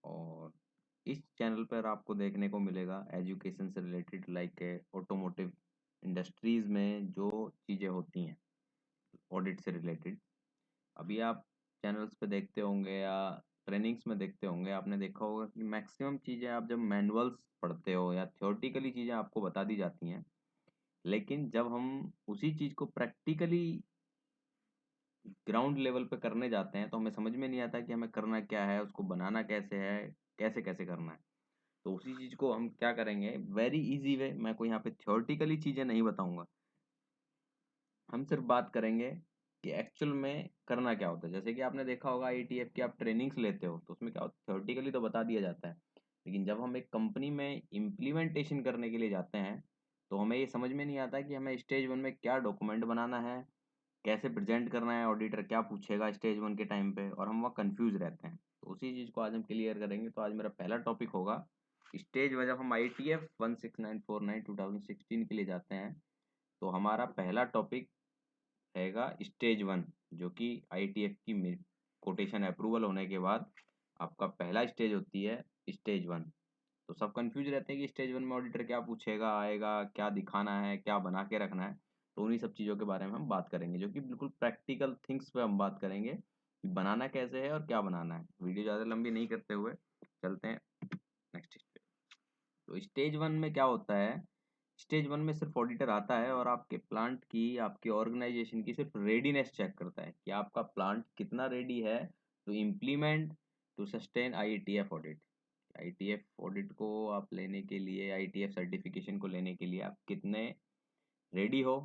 और इस चैनल पर आपको देखने को मिलेगा एजुकेशन से रिलेटेड, लाइक ऑटोमोटिव इंडस्ट्रीज में जो चीज़ें होती हैं ऑडिट से रिलेटेड। अभी आप चैनल्स पे देखते होंगे या ट्रेनिंग्स में देखते होंगे, आपने देखा होगा कि मैक्सिमम चीज़ें आप जब मैनुअल्स पढ़ते हो या थ्योरेटिकली चीज़ें आपको बता दी जाती हैं, लेकिन जब हम उसी चीज़ को प्रैक्टिकली ग्राउंड लेवल पे करने जाते हैं तो हमें समझ में नहीं आता कि हमें करना क्या है, उसको बनाना कैसे है, कैसे कैसे करना है। तो उसी चीज़ को हम क्या करेंगे, वेरी इजी वे, मैं कोई यहाँ पे थ्योरेटिकली चीज़ें नहीं बताऊंगा, हम सिर्फ बात करेंगे कि एक्चुअल में करना क्या होता है। जैसे कि आपने देखा होगा आईटीएफ की आप ट्रेनिंग्स लेते हो तो उसमें क्या होता है, थ्योरेटिकली तो बता दिया जाता है, लेकिन जब हम एक कंपनी में इम्प्लीमेंटेशन करने के लिए जाते हैं तो हमें ये समझ में नहीं आता कि हमें स्टेज वन में क्या डॉक्यूमेंट बनाना है, कैसे प्रेजेंट करना है, ऑडिटर क्या पूछेगा स्टेज वन के टाइम पे, और हम वहाँ कंफ्यूज रहते हैं। तो उसी चीज़ को आज हम क्लियर करेंगे। तो आज मेरा पहला टॉपिक होगा स्टेज वन। जब हम ITF 16949 2016 के लिए जाते हैं तो हमारा पहला टॉपिक रहेगा स्टेज वन, जो कि ITF की कोटेशन अप्रूवल होने के बाद आपका पहला स्टेज होती है स्टेज वन। तो सब कंफ्यूज रहते हैं कि स्टेज वन में ऑडिटर क्या पूछेगा, आएगा क्या, दिखाना है क्या, बना के रखना है। तो उन्हीं सब चीज़ों के बारे में हम बात करेंगे, जो कि बिल्कुल प्रैक्टिकल थिंग्स पे हम बात करेंगे कि बनाना कैसे है और क्या बनाना है। वीडियो ज़्यादा लंबी नहीं करते हुए चलते हैं नेक्स्ट स्टेज। तो स्टेज वन में क्या होता है, स्टेज वन में सिर्फ ऑडिटर आता है और आपके प्लांट की, आपके ऑर्गेनाइजेशन की सिर्फ रेडीनेस चेक करता है कि आपका प्लांट कितना रेडी है to implement, to sustain IETF audit. IETF audit को आप लेने के लिए, IETF सर्टिफिकेशन को लेने के लिए आप कितने रेडी हो,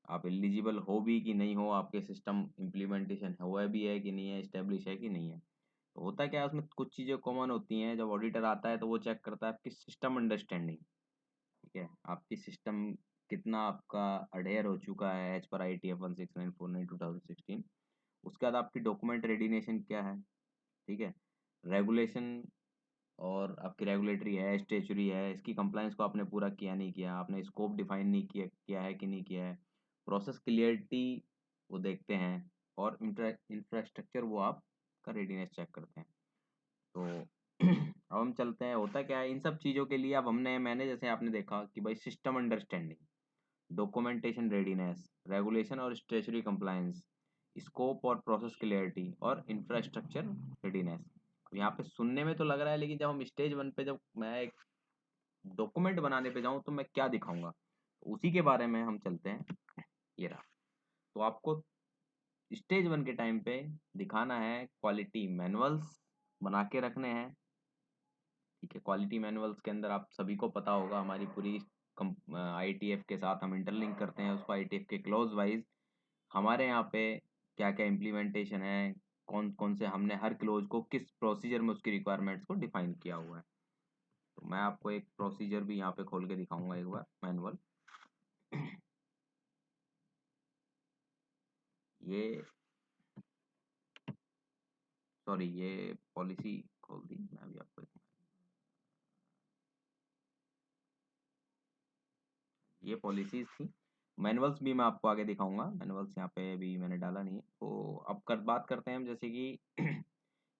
आप एलिजिबल हो भी कि नहीं हो, आपके सिस्टम इम्प्लीमेंटेशन हुआ भी है कि नहीं है, इस्टेब्लिश है कि नहीं है। तो होता क्या है, उसमें कुछ चीज़ें कॉमन होती हैं। जब ऑडिटर आता है तो वो चेक करता है आपकी सिस्टम अंडरस्टैंडिंग, ठीक है, आपकी सिस्टम कितना आपका अडेयर हो चुका है एज पर IETF 16949 2016। उसके बाद आपकी डॉक्यूमेंट रेडिनेशन क्या है, ठीक है, रेगुलेशन और आपकी रेगुलेटरी है, स्टेचुरी है, इसकी कंप्लायंस को आपने पूरा किया नहीं किया, आपने स्कोप डिफाइन नहीं किया, किया है कि नहीं किया है, प्रोसेस क्लियरिटी वो देखते हैं, और इंफ्रास्ट्रक्चर वो आपका रेडीनेस चेक करते हैं। तो अब हम चलते हैं, होता क्या है इन सब चीज़ों के लिए। अब मैंने जैसे आपने देखा कि भाई system understanding, documentation readiness, regulation और स्टेचुरी कंप्लायंस, स्कोप और प्रोसेस क्लियरिटी, और इंफ्रास्ट्रक्चर रेडीनेस। अब यहाँ पे सुनने में तो लग रहा है, लेकिन जब हम स्टेज वन पे, जब मैं एक डॉक्यूमेंट बनाने पे जाऊँ तो मैं क्या दिखाऊंगा, तो उसी के बारे में हम चलते हैं। ये रहा। तो आपको स्टेज वन के टाइम पे दिखाना है क्वालिटी मैनुअल्स, बना के रखने हैं, ठीक है। क्वालिटी मैनुअल्स के अंदर आप सभी को पता होगा हमारी पूरी ITF के साथ हम इंटरलिंक करते हैं उसको, ITF के क्लोज वाइज हमारे यहाँ पे क्या क्या इम्प्लीमेंटेशन है, कौन कौन से हमने हर क्लोज को किस प्रोसीजर में उसकी रिक्वायरमेंट्स को डिफाइन किया हुआ है। तो मैं आपको एक प्रोसीजर भी यहाँ पे खोल के दिखाऊंगा एक बार, मैनुअल। ये, सॉरी, ये पॉलिसी खोल दी मैं अभी आपको ये पॉलिसीज थी। मैनुअल्स भी मैं आपको आगे दिखाऊंगा, मैनुअल्स यहाँ पे अभी मैंने डाला नहीं है। तो अब बात करते हैं हम, जैसे कि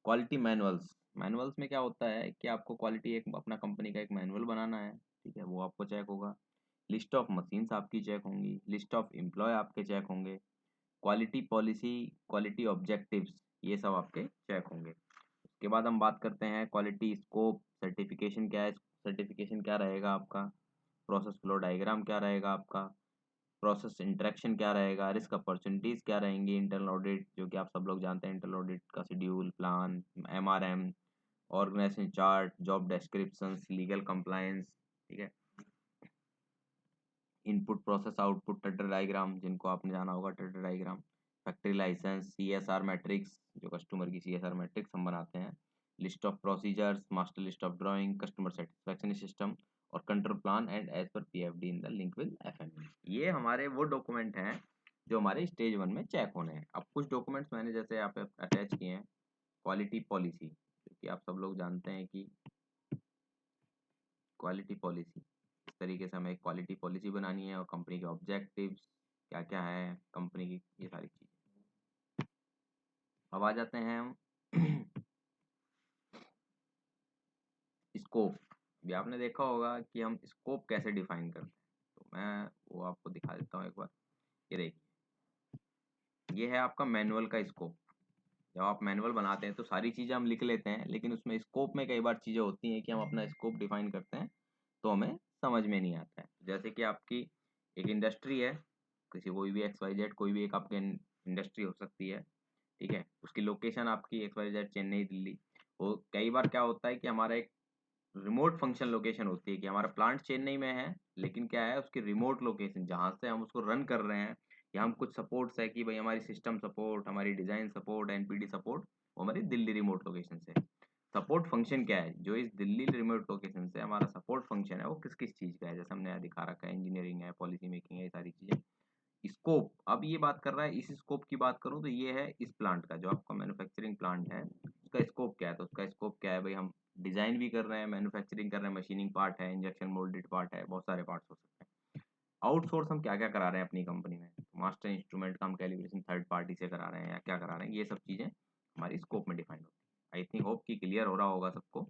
क्वालिटी मैनुअल्स। मैनुअल्स में क्या होता है कि आपको क्वालिटी, एक अपना कंपनी का एक मैनुअल बनाना है, ठीक है, वो आपको चेक होगा। लिस्ट ऑफ मशीन्स आपकी चेक होंगी, लिस्ट ऑफ एम्प्लॉय आपके चेक होंगे, क्वालिटी पॉलिसी, क्वालिटी ऑब्जेक्टिव्स, ये सब आपके चेक होंगे। उसके बाद हम बात करते हैं क्वालिटी स्कोप, सर्टिफिकेशन क्या है, सर्टिफिकेशन क्या रहेगा आपका, प्रोसेस फ्लो डायग्राम क्या रहेगा आपका, प्रोसेस इंटरेक्शन क्या रहेगा, रिस्क अपॉर्चुनिटीज क्या रहेंगी, इंटरनल ऑडिट जो कि आप सब लोग जानते हैं, इंटरनल ऑडिट का schedule, plan, MRM, organisation chart, job descriptions, legal compliance, ठीक है, input process output tetra diagram, जिनको आपने जाना होगा tetra diagram, factory licence, CSR matrix, जो कस्टमर की CSR मैट्रिक्स हम बनाते हैं, list of procedures, master list of drawing, customer satisfaction system, और control plan and as per PFD in the link with FME। ये हमारे वो डॉक्यूमेंट हैं जो हमारे स्टेज वन में चेक होने हैं। अब कुछ डॉक्यूमेंट्स मैंने जैसे यहाँ पे अटैच किए हैं, क्वालिटी पॉलिसी, जो कि आप सब लोग जानते हैं कि क्वालिटी पॉलिसी, इस तरीके से हमें एक क्वालिटी पॉलिसी बनानी है, और कंपनी के ऑब्जेक्टिव्स क्या क्या है, कंपनी की ये सारी चीज़। अब आ जाते हैं हम स्कोप। अभी आपने देखा होगा कि हम स्कोप कैसे डिफाइन करते हैं, तो मैं वो आपको दिखा देता हूँ एक बार। ये देखिए, ये है आपका मैनुअल का स्कोप। जब आप मैनुअल बनाते हैं तो सारी चीज़ें हम लिख लेते हैं, लेकिन उसमें स्कोप में कई बार चीज़ें होती हैं कि हम अपना स्कोप डिफाइन करते हैं तो हमें समझ में नहीं आता है। जैसे कि आपकी एक इंडस्ट्री है, किसी कोई भी एक्स वाई जेड, कोई भी एक आपकी इंडस्ट्री हो सकती है, ठीक है। उसकी लोकेशन आपकी X Y Z Chennai, Delhi. वो कई बार क्या होता है कि हमारा एक रिमोट फंक्शन लोकेशन होती है कि हमारा प्लांट चेन्नई में है, लेकिन क्या है उसकी रिमोट लोकेशन जहाँ से हम उसको रन कर रहे हैं, या हम कुछ सपोर्ट्स है कि भाई हमारी सिस्टम सपोर्ट, हमारी डिज़ाइन सपोर्ट, एनपीडी सपोर्ट, वो हमारी दिल्ली रिमोट लोकेशन से। सपोर्ट फंक्शन क्या है, जो इस दिल्ली रिमोट लोकेशन से हमारा सपोर्ट फंक्शन है वो किस किस चीज़ का है, जैसे हमने यहाँ दिखा रखा है, इंजीनियरिंग है, पॉलिसी मेकिंग है, ये सारी चीज़ें। स्कोप, अब ये बात कर रहा है, इस स्कोप की बात करूँ तो ये है इस प्लांट का, जो आपका मैन्युफैक्चरिंग प्लांट है, उसका स्कोप क्या है। तो उसका स्कोप क्या है भाई, हम डिजाइन भी कर रहे हैं, मैन्युफैक्चरिंग कर रहे हैं, मशीनिंग पार्ट है, इंजेक्शन मोल्डेड पार्ट है, बहुत सारे पार्ट्स हो सकते हैं। आउटसोर्स हम क्या क्या करा रहे हैं अपनी कंपनी में, मास्टर इंस्ट्रूमेंट का हम कैलिब्रेशन थर्ड पार्टी से करा रहे हैं या क्या करा रहे हैं, ये सब चीजें हमारी स्कोप में डिफाइन होती है। आई थिंक होप कि क्लियर हो रहा होगा सबको।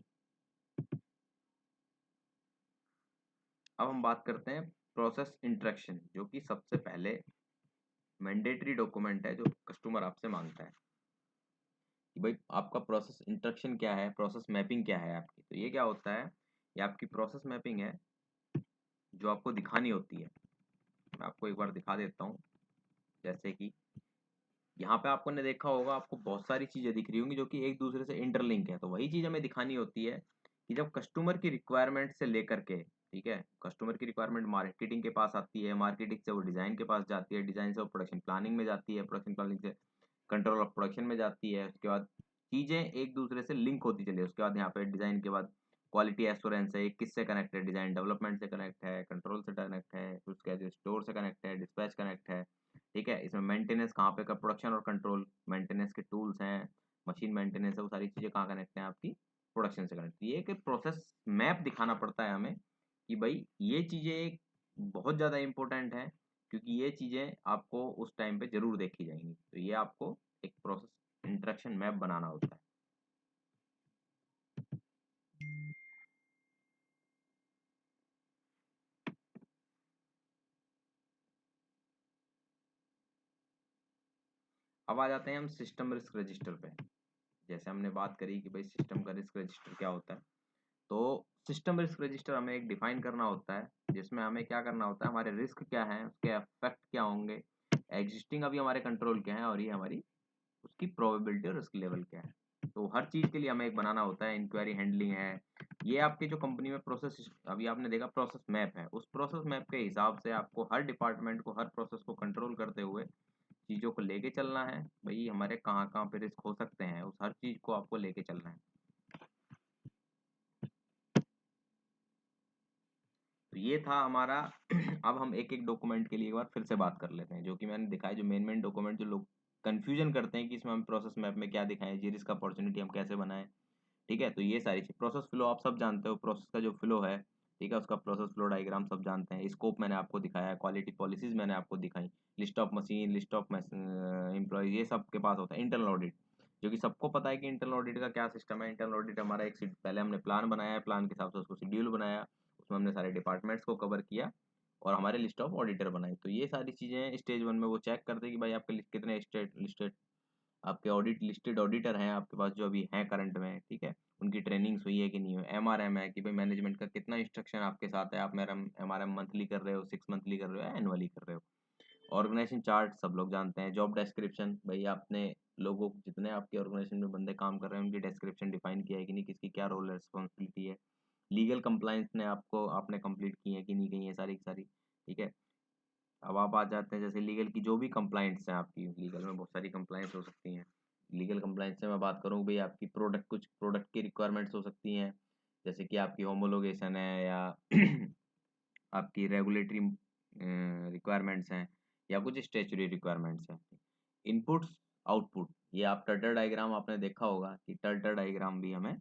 अब हम बात करते हैं प्रोसेस इंस्ट्रक्शन, जो कि सबसे पहले मैंडेटरी डॉक्यूमेंट है जो कस्टमर आपसे मांगता है कि भाई आपका प्रोसेस इंस्ट्रक्शन क्या है, प्रोसेस मैपिंग क्या है आपकी। तो ये क्या होता है, ये आपकी प्रोसेस मैपिंग है जो आपको दिखानी होती है। मैं आपको एक बार दिखा देता हूँ। जैसे कि यहाँ पे आपको ने देखा होगा, आपको बहुत सारी चीजें दिख रही होंगी जो कि एक दूसरे से इंटरलिंक है। तो वही चीज हमें दिखानी होती है कि जब कस्टमर की रिक्वायरमेंट से लेकर के, ठीक है, कस्टमर की रिक्वायरमेंट मार्केटिंग के पास आती है, मार्केटिंग से वो डिजाइन के पास जाती है, डिजाइन से वो प्रोडक्शन प्लानिंग में जाती है, प्रोडक्शन प्लानिंग से कंट्रोल ऑफ प्रोडक्शन में जाती है। उसके बाद चीजें एक दूसरे से लिंक होती चली, उसके बाद यहाँ पे डिजाइन के बाद क्वालिटी एश्योरेंस है, किससे कनेक्ट है, डिजाइन डेवलपमेंट से कनेक्ट है, कंट्रोल से कनेक्ट है, उसके बाद स्टोर से कनेक्ट है, डिस्पैच कनेक्ट है, ठीक है। इसमें मेंटेनेंस कहाँ पे का, प्रोडक्शन और कंट्रोल मेंटेनेंस के टूल्स हैं, मशीन मेंटेनेंस है, वो सारी चीजें कहाँ कनेक्ट हैं आपकी, प्रोडक्शन से कनेक्ट। ये कि प्रोसेस मैप दिखाना पड़ता है हमें कि भाई ये चीजें एक बहुत ज्यादा इंपॉर्टेंट है, क्योंकि ये चीजें आपको उस टाइम पे जरूर देखी जाएंगी। तो ये आपको एक प्रोसेस इंस्ट्रक्शन मैप बनाना होता है। अब आ जाते हैं हम सिस्टम रिस्क रजिस्टर पे। जैसे हमने बात करी कि भाई सिस्टम का रिस्क रजिस्टर क्या होता है, तो सिस्टम रिस्क रजिस्टर हमें एक डिफाइन करना होता है, जिसमें हमें क्या करना होता है, हमारे रिस्क क्या है, उसके इफेक्ट क्या होंगे, एग्जिस्टिंग अभी हमारे कंट्रोल क्या है, और ये हमारी उसकी प्रोबेबिलिटी और रिस्क लेवल क्या है। तो हर चीज के लिए हमें एक बनाना होता है। इंक्वायरी हैंडलिंग है, ये आपके जो कंपनी में प्रोसेस, अभी आपने देखा प्रोसेस मैप है, उस प्रोसेस मैप के हिसाब से आपको हर डिपार्टमेंट को, हर प्रोसेस को कंट्रोल करते हुए चीजों को लेके चलना है। भाई हमारे कहाँ कहाँ पे रिस्क हो सकते हैं, उस हर चीज को आपको लेके चलना है। तो ये था हमारा अब हम एक एक डॉक्यूमेंट के लिए एक बार फिर से बात कर लेते हैं, जो कि मैंने दिखाया, जो मेन मेन डॉक्यूमेंट जो लोग कंफ्यूजन करते हैं कि इसमें हम प्रोसेस मैप में क्या दिखाएं, जी रिस्क अपॉर्चुनिटी हम कैसे बनाएं, ठीक है। तो ये सारी चीज, प्रोसेस फ्लो आप सब जानते हो, प्रोसेस का जो फ्लो है, ठीक है, उसका प्रोसेस फ्लो डायग्राम सब जानते हैं। स्कोप मैंने आपको दिखाया, क्वालिटी पॉलिसीज मैंने आपको दिखाई, list of machine, list of employ, ये सब के पास होता है। इंटरनल ऑडिट, जो कि सबको पता है कि इंटरनल ऑडिट का क्या सिस्टम है। इंटरनल ऑडिट हमारा एक पहले हमने प्लान बनाया है, प्लान के हिसाब से उसको शेड्यूल बनाया, उसमें हमने सारे डिपार्टमेंट्स को कवर किया और हमारे लिस्ट ऑफ ऑडिटर बनाए। तो ये सारी चीजें स्टेज वन में वो चेक करते हैं कि भाई आपके कितने स्टेट लिस्टेड, आपके ऑडिट लिस्टेड ऑडिटर हैं आपके पास जो अभी हैं करंट में, ठीक है, उनकी ट्रेनिंग्स हुई है कि नहीं हुई। एमआरएम है कि भाई मैनेजमेंट का कितना इंस्ट्रक्शन आपके साथ है, आप मेरा एमआरएम मंथली कर रहे हो, 6 मंथली कर रहे हो, एनुअली कर रहे हो। ऑर्गेनाइजेशन चार्ट सब लोग जानते हैं। जॉब डेस्क्रिप्शन, भाई आपने लोगों को, जितने आपके ऑर्गेनाइजेशन में बंदे काम कर रहे हैं, उनकी डेस्क्रिप्शन डिफाइन किया है कि नहीं, किसकी क्या रोल है, रिस्पॉन्सिबिलिटी है। लीगल कंप्लाइंस ने आपको, आपने कंप्लीट की है कि नहीं की है, सारी की सारी, ठीक है। अब आप आ जाते हैं जैसे लीगल की जो भी कंप्लाइंट्स हैं आपकी, लीगल में बहुत सारी कंप्लाइंट्स हो सकती हैं। लीगल कंप्लाइंस से मैं बात करूँ भाई, आपकी प्रोडक्ट, कुछ प्रोडक्ट की रिक्वायरमेंट्स हो सकती हैं, जैसे कि आपकी होमोलोगेशन है, या आपकी रेगुलेटरी रिक्वायरमेंट्स हैं, या कुछ स्टेचुरी रिक्वायरमेंट्स हैं। इनपुट्स, आउटपुट, ये आप टर्टर डायग्राम आपने देखा होगा कि टर्टर डायग्राम भी हमें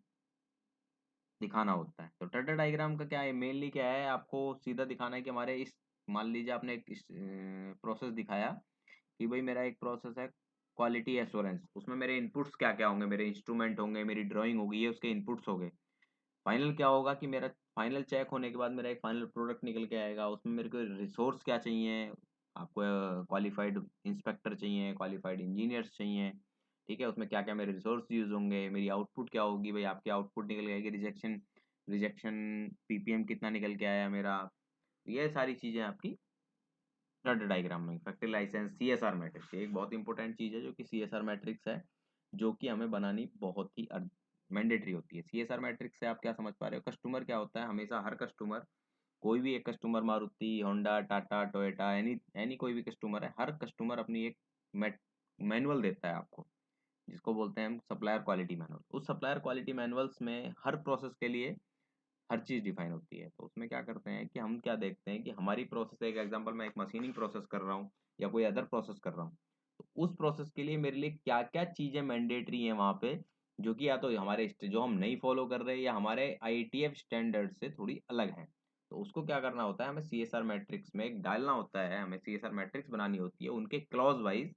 दिखाना होता है। तो टर्टर डायग्राम का क्या है, मेनली क्या है, आपको सीधा दिखाना है कि हमारे इस, मान लीजिए आपने एक प्रोसेस दिखाया कि भाई मेरा एक प्रोसेस है क्वालिटी एश्योरेंस, उसमें मेरे इनपुट्स क्या क्या होंगे, मेरे इंस्ट्रूमेंट होंगे, मेरी ड्राइंग होगी, ये उसके इनपुट्स हो गए। फाइनल क्या होगा कि मेरा फाइनल चेक होने के बाद मेरा एक फाइनल प्रोडक्ट निकल के आएगा, उसमें मेरे को रिसोर्स क्या चाहिए, आपको क्वालिफाइड इंस्पेक्टर चाहिए, क्वालिफाइड इंजीनियर्स चाहिए, ठीक है, उसमें क्या क्या मेरे रिसोर्स यूज होंगे, मेरी आउटपुट क्या होगी, भाई आपकी आउटपुट निकल के आएगी, रिजेक्शन रिजेक्शन पीपीएम कितना निकल के आया मेरा, ये सारी चीज़ें आपकी फ्लड डायग्राम में। फैक्ट्री लाइसेंस, सीएसआर मैट्रिक्स, ये एक बहुत इंपॉर्टेंट चीज़ है जो कि सीएसआर मैट्रिक्स है, जो कि हमें बनानी बहुत ही मैंडेटरी होती है। सीएसआर मैट्रिक्स से आप क्या समझ पा रहे हो, कस्टमर क्या होता है, हमेशा हर कस्टमर, कोई भी एक customer, Maruti, Honda, Tata, Toyota, any any कोई भी कस्टमर है, हर कस्टमर अपनी एक मैनुअल देता है आपको, जिसको बोलते हैं हम सप्लायर क्वालिटी मैनुअल। उस सप्लायर क्वालिटी मैनुअल्स में हर प्रोसेस के लिए हर चीज़ डिफाइन होती है। तो उसमें क्या करते हैं कि हम क्या देखते हैं कि हमारी प्रोसेस, एक एग्जांपल, मैं एक मशीनिंग प्रोसेस कर रहा हूँ या कोई अदर प्रोसेस कर रहा हूँ, तो उस प्रोसेस के लिए मेरे लिए क्या क्या चीज़ें मैंडेटरी हैं वहाँ पे, जो कि या तो हमारे जो हम नहीं फॉलो कर रहे हैं या हमारे आईटीएफ स्टैंडर्ड से थोड़ी अलग है, तो उसको क्या करना होता है, हमें सीएसआर मैट्रिक्स में एक डालना होता है, हमें सीएसआर मैट्रिक्स बनानी होती है उनके क्लॉज वाइज,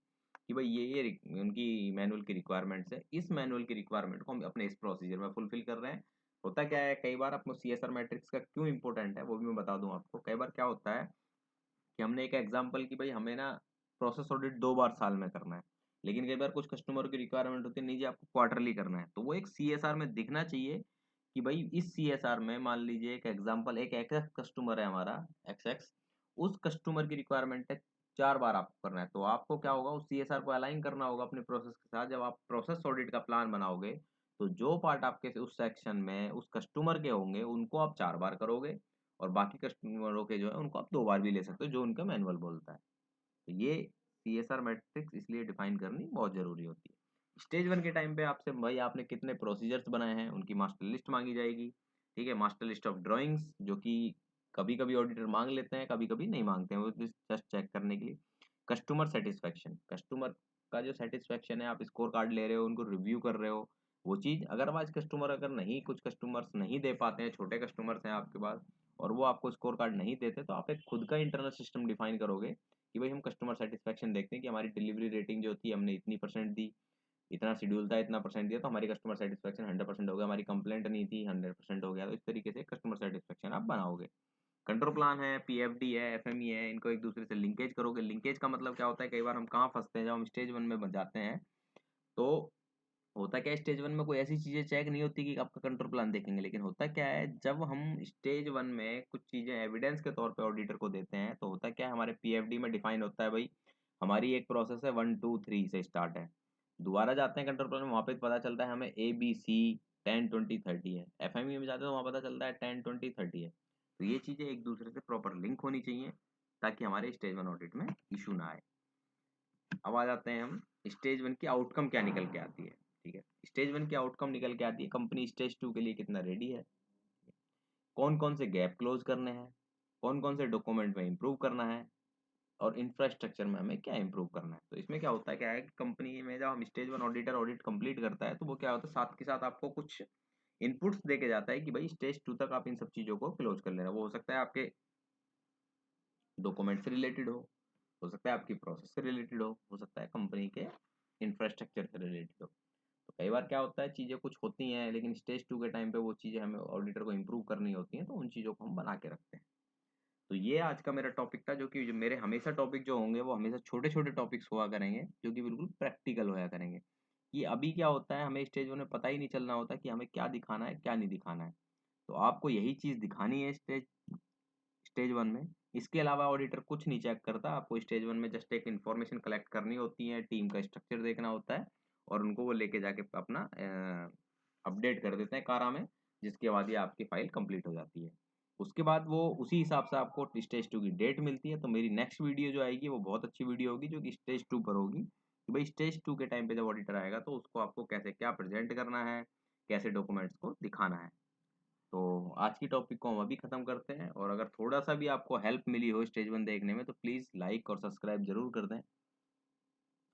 कि भाई उनकी मैनुअल की रिक्वायरमेंट्स है, इस मैनुअल की रिक्वायरमेंट को हम अपने इस प्रोसीजर में फुलफिल कर रहे हैं। होता क्या है, कई बार आपको सीएसआर मैट्रिक्स का क्यों इंपॉर्टेंट है वो भी मैं बता दूं आपको। कई बार क्या होता है कि हमने एक एग्जांपल कि भाई हमें ना प्रोसेस ऑडिट 2 बार साल में करना है, लेकिन कई बार कुछ कस्टमर की रिक्वायरमेंट होती है, नहीं जी आपको क्वार्टरली करना है, तो वो एक सीएसआर में दिखना चाहिए कि भाई इस सीएसआर में मान लीजिए एक एग्जांपल, एक एक्स कस्टमर है हमारा, एक्स एक्स, उस कस्टमर की रिक्वायरमेंट है 4 बार आपको करना है, तो आपको क्या होगा, उस सीएसआर को अलाइन करना होगा अपने प्रोसेस के साथ। जब आप प्रोसेस ऑडिट का प्लान बनाओगे, तो जो पार्ट आपके उस सेक्शन में उस कस्टमर के होंगे उनको आप 4 बार करोगे, और बाकी कस्टमरों के जो है उनको आप 2 बार भी ले सकते हो, जो उनका मैनुअल बोलता है। तो ये सीएसआर मैट्रिक्स इसलिए डिफाइन करनी बहुत जरूरी होती है। स्टेज 1 के टाइम पे आपसे भाई आपने कितने प्रोसीजर्स बनाए हैं उनकी मास्टर लिस्ट मांगी जाएगी, ठीक है, मास्टर लिस्ट ऑफ ड्राइंग्स, जो कि कभी कभी ऑडिटर मांग लेते हैं, कभी कभी नहीं मांगते हैं, वो जस्ट चेक करने के लिए। कस्टमर सेटिस्फेक्शन, कस्टमर का जो सेटिस्फेक्शन है, आप स्कोर कार्ड ले रहे हो, उनको रिव्यू कर रहे हो, वो चीज़ अदरवाइज कस्टमर अगर नहीं, कुछ कस्टमर्स नहीं दे पाते हैं, छोटे कस्टमर्स हैं आपके पास और वो आपको स्कोर कार्ड नहीं देते, तो आप एक खुद का इंटरनल सिस्टम डिफाइन करोगे कि भाई हम कस्टमर सेटिस्फेक्शन देखते हैं कि हमारी डिलीवरी रेटिंग जो थी हमने इतनी परसेंट दी, इतना शेड्यूल था इतना परसेंट दिया, तो हमारी कस्टमर सेटिस्फेक्शन 100% हो गया, हमारी कंप्लेंट नहीं थी 100% हो गया। तो इस तरीके से कस्टमर सेटिस्फेक्शन आप बनाओगे। कंट्रोल प्लान है, पीएफडी है, एफएमई है, इनको एक दूसरे से लिंकेज करोगे। लिंकेज का मतलब क्या होता है, कई बार हम कहाँ फंसते हैं, जब हम स्टेज 1 में जाते हैं, तो होता क्या है, स्टेज 1 में कोई ऐसी चीजें चेक नहीं होती कि आपका कंट्रोल प्लान देखेंगे, लेकिन होता क्या है, जब हम स्टेज 1 में कुछ चीजें एविडेंस के तौर पे ऑडिटर को देते हैं, तो होता क्या है, हमारे पीएफडी में डिफाइन होता है भाई हमारी एक प्रोसेस है 1 2 3 से स्टार्ट है, दोबारा जाते हैं कंट्रोल प्लान में, वहां पे पता चलता है हमें ABC 10 20 30 है, एफएमई में जाते हैं तो वहां पता चलता है 10 20 30 है। तो ये चीजें एक दूसरे से प्रॉपर लिंक होनी चाहिए, ताकि हमारे स्टेज 1 ऑडिट में इशू ना आए। अब आ जाते हैं हम, स्टेज 1 की आउटकम क्या निकल के आती है, ठीक है, स्टेज 1 की आउटकम निकल के आती है, कंपनी स्टेज 2 के लिए कितना रेडी है, कौन कौन से गैप क्लोज करने हैं, कौन कौन से डॉक्यूमेंट में इंप्रूव करना है, और इंफ्रास्ट्रक्चर में हमें क्या इंप्रूव करना है। तो इसमें क्या होता है, क्या है कि कंपनी में जब हम स्टेज 1 ऑडिटर ऑडिट कंप्लीट करता है, तो वो क्या होता है, साथ के साथ आपको कुछ इनपुट्स दे के जाता है कि भाई स्टेज 2 तक आप इन सब चीजों को क्लोज कर लेना। वो हो सकता है आपके डॉक्यूमेंट से रिलेटेड हो सकता है आपकी प्रोसेस से रिलेटेड हो सकता है कंपनी के इंफ्रास्ट्रक्चर से रिलेटेड हो। तो कई बार क्या होता है, चीज़ें कुछ होती हैं, लेकिन स्टेज 2 के टाइम पे वो चीज़ें हमें ऑडिटर को इम्प्रूव करनी होती हैं, तो उन चीज़ों को हम बना के रखते हैं। तो ये आज का मेरा टॉपिक था, जो कि जो मेरे हमेशा टॉपिक जो होंगे वो हमेशा छोटे छोटे टॉपिक्स हुआ करेंगे, जो कि बिल्कुल प्रैक्टिकल होया करेंगे। कि अभी क्या होता है, हमें स्टेज 1 में पता ही नहीं चलना होता कि हमें क्या दिखाना है क्या नहीं दिखाना है, तो आपको यही चीज़ दिखानी है स्टेज स्टेज 1 में। इसके अलावा ऑडिटर कुछ नहीं चेक करता, आपको स्टेज 1 में जस्ट एक इन्फॉर्मेशन कलेक्ट करनी होती है, टीम का स्ट्रक्चर देखना होता है, और उनको वो लेके जाके अपना अपडेट कर देते हैं कारा में, जिसके बाद ये आपकी फाइल कंप्लीट हो जाती है। उसके बाद वो उसी हिसाब से आपको स्टेज 2 की डेट मिलती है। तो मेरी नेक्स्ट वीडियो जो आएगी वो बहुत अच्छी वीडियो होगी, जो कि स्टेज 2 पर होगी, कि भाई स्टेज 2 के टाइम पे जब ऑडिटर आएगा तो उसको आपको कैसे क्या प्रेजेंट करना है, कैसे डॉक्यूमेंट्स को दिखाना है। तो आज की टॉपिक को हम अभी खत्म करते हैं, और अगर थोड़ा सा भी आपको हेल्प मिली हो स्टेज 1 देखने में, तो प्लीज़ लाइक और सब्सक्राइब जरूर कर दें।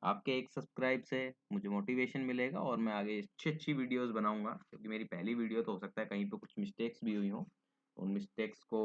आपके एक सब्सक्राइब से मुझे मोटिवेशन मिलेगा, और मैं आगे अच्छी अच्छी वीडियोस बनाऊंगा, क्योंकि मेरी पहली वीडियो तो हो सकता है कहीं पे कुछ मिस्टेक्स भी हुई हों, उन मिस्टेक्स को